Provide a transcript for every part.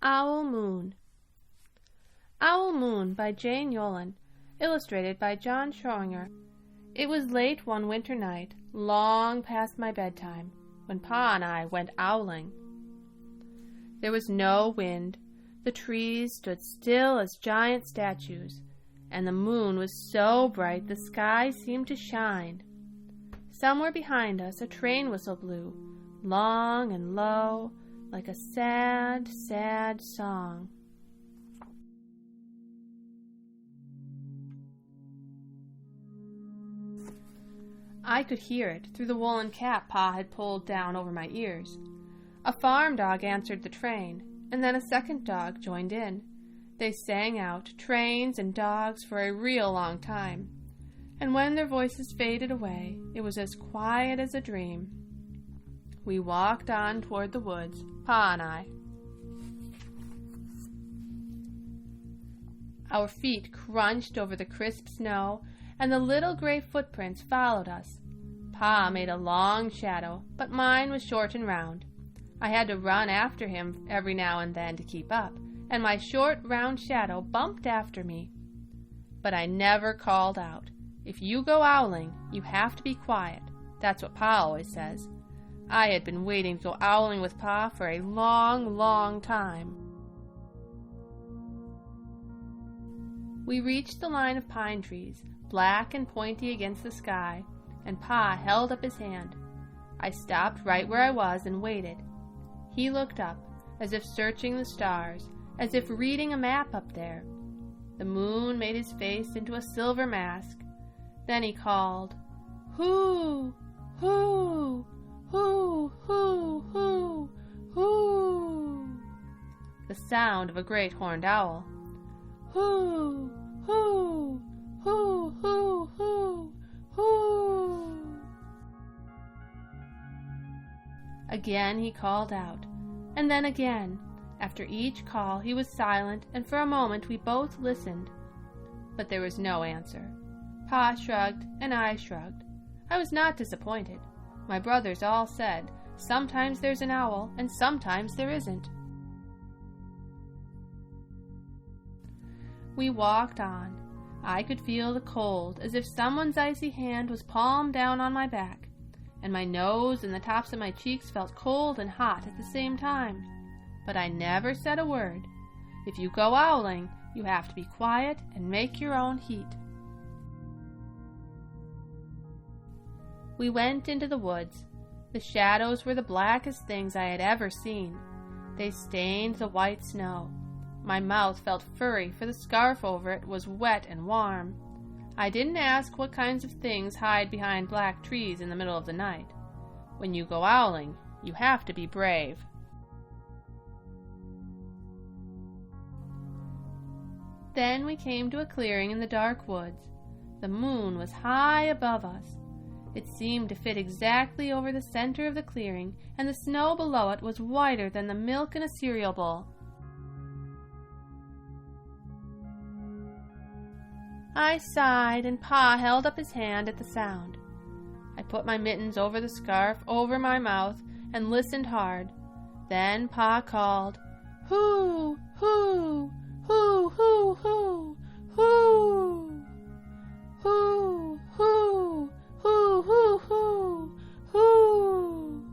Owl Moon. Owl Moon by Jane Yolen, illustrated by John Schroinger. It was late one winter night, long past my bedtime, when Pa and I went owling. There was no wind, the trees stood still as giant statues, and the moon was so bright the sky seemed to shine. Somewhere behind us a train whistle blew, long and low, like a sad, sad song. I could hear it through the woolen cap Pa had pulled down over my ears. A farm dog answered the train, and then a second dog joined in. They sang out, trains and dogs, for a real long time, and when their voices faded away, it was as quiet as a dream. We walked on toward the woods, Pa and I. Our feet crunched over the crisp snow, and the little gray footprints followed us. Pa made a long shadow, but mine was short and round. I had to run after him every now and then to keep up, and my short, round shadow bumped after me. But I never called out. If you go owling, you have to be quiet. That's what Pa always says. I had been waiting to go owling with Pa for a long, long time. We reached the line of pine trees, black and pointy against the sky, and Pa held up his hand. I stopped right where I was and waited. He looked up, as if searching the stars, as if reading a map up there. The moon made his face into a silver mask. Then he called, "Hoo! Hoo! Hoo! Hoo! Hoo! Hoo!" The sound of a great horned owl. "Hoo! Hoo! Hoo! Hoo! Hoo! Hoo!" Again he called out, and then again. After each call he was silent, and for a moment we both listened. But there was no answer. Pa shrugged, and I shrugged. I was not disappointed. My brothers all said, sometimes there's an owl, and sometimes there isn't. We walked on. I could feel the cold, as if someone's icy hand was palm down on my back, and my nose and the tops of my cheeks felt cold and hot at the same time. But I never said a word. If you go owling, you have to be quiet and make your own heat. We went into the woods. The shadows were the blackest things I had ever seen. They stained the white snow. My mouth felt furry, for the scarf over it was wet and warm. I didn't ask what kinds of things hide behind black trees in the middle of the night. When you go owling, you have to be brave. Then we came to a clearing in the dark woods. The moon was high above us. It seemed to fit exactly over the center of the clearing, and the snow below it was whiter than the milk in a cereal bowl. I sighed, and Pa held up his hand at the sound. I put my mittens over the scarf, over my mouth, and listened hard. Then Pa called, "Hoo! Hoo! Hoo! Hoo! Hoo! Hoo! Hoo! Hoo! Hoo! Hoo! Hoo! Hoo!"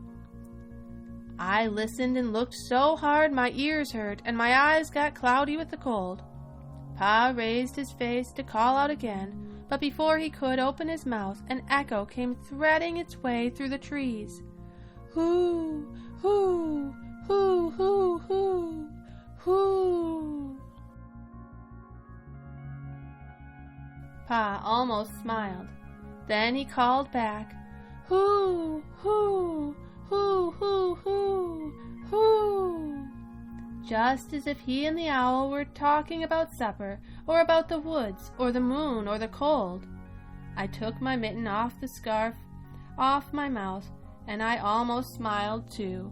I listened and looked so hard my ears hurt, and my eyes got cloudy with the cold. Pa raised his face to call out again, but before he could open his mouth, an echo came threading its way through the trees. "Hoo! Hoo! Hoo! Hoo! Hoo! Hoo!" Pa almost smiled. Then he called back, "Hoo! Hoo! Hoo! Hoo! Hoo! Hoo!" Just as if he and the owl were talking about supper, or about the woods, or the moon, or the cold. I took my mitten off the scarf, off my mouth, and I almost smiled too.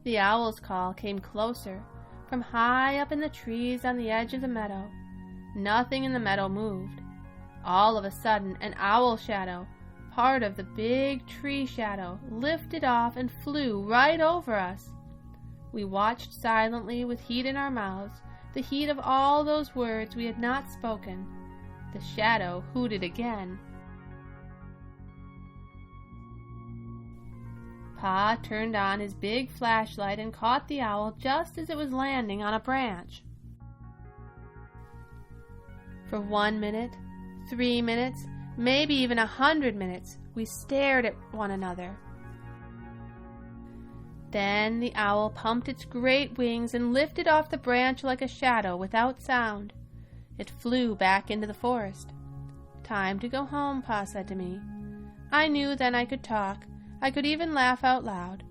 The owl's call came closer, from high up in the trees on the edge of the meadow. Nothing in the meadow moved. All of a sudden, an owl shadow, Part of the big tree shadow lifted off and flew right over us. We watched silently with heat in our mouths, the heat of all those words we had not spoken. The shadow hooted again. Pa turned on his big flashlight and caught the owl just as it was landing on a branch. For 1 minute, 3 minutes, maybe even 100 minutes, we stared at one another. Then the owl pumped its great wings and lifted off the branch like a shadow without sound. It flew back into the forest. "Time to go home," Pa said to me. I knew then I could talk. I could even laugh out loud.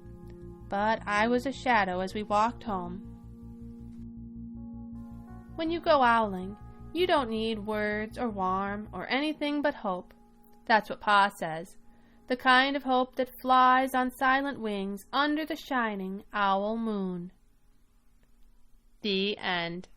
But I was a shadow as we walked home. When you go owling, you don't need words or warm or anything but hope. That's what Pa says. The kind of hope that flies on silent wings under the shining owl moon. The end.